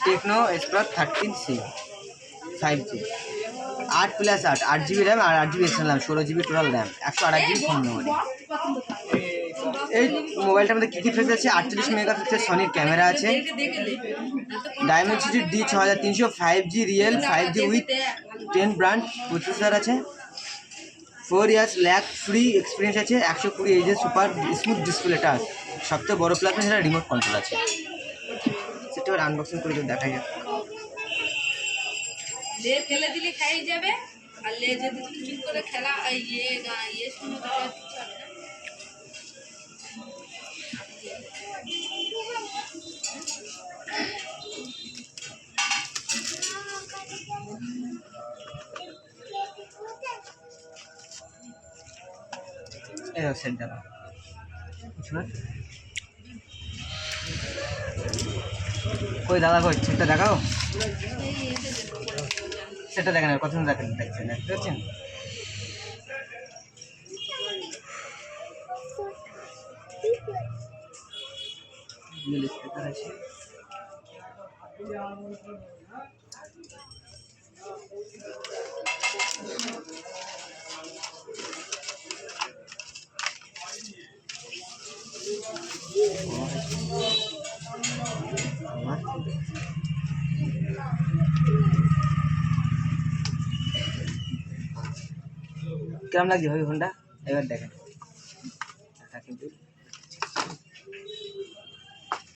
Techno Spark 13C 5G 8+8 8GB RAM আর 8GB external 16GB total RAM 128GB phone memory. এই মোবাইলটার মধ্যে কী কী ফিচার আছে? 48 মেগাপিক্সেল সনির ক্যামেরা আছে, Dimensity D6300 5G real 5G with 10 brand processor আছে, 4 ইয়ার্স ল্যাগ ফ্রি এক্সপিরিয়েন্স আছে, 120 Hz সুপার স্মুথ ডিসপ্লেটা আছে। সবথেকে বড় প্লাস সেটা রিমোট কন্ট্রোল আছে। সেটা এবার আনবক্সিং করে দেখা যাক। লে ফেলে দিলে খাই যাবে, আর লে যদি চুরি করে খেলা ইয়ে শুনে দেওয়া সেট দেওয়া কই দাদা কই সেটা দেখাও, সেটা দেখেন কত সুন্দর দেখেন, দেখছেন দেখতে পাচ্ছেন? স্পিকার আছে, কেমন লাগছে ভাই ফোনটা? এবার দেখেন কিন্তু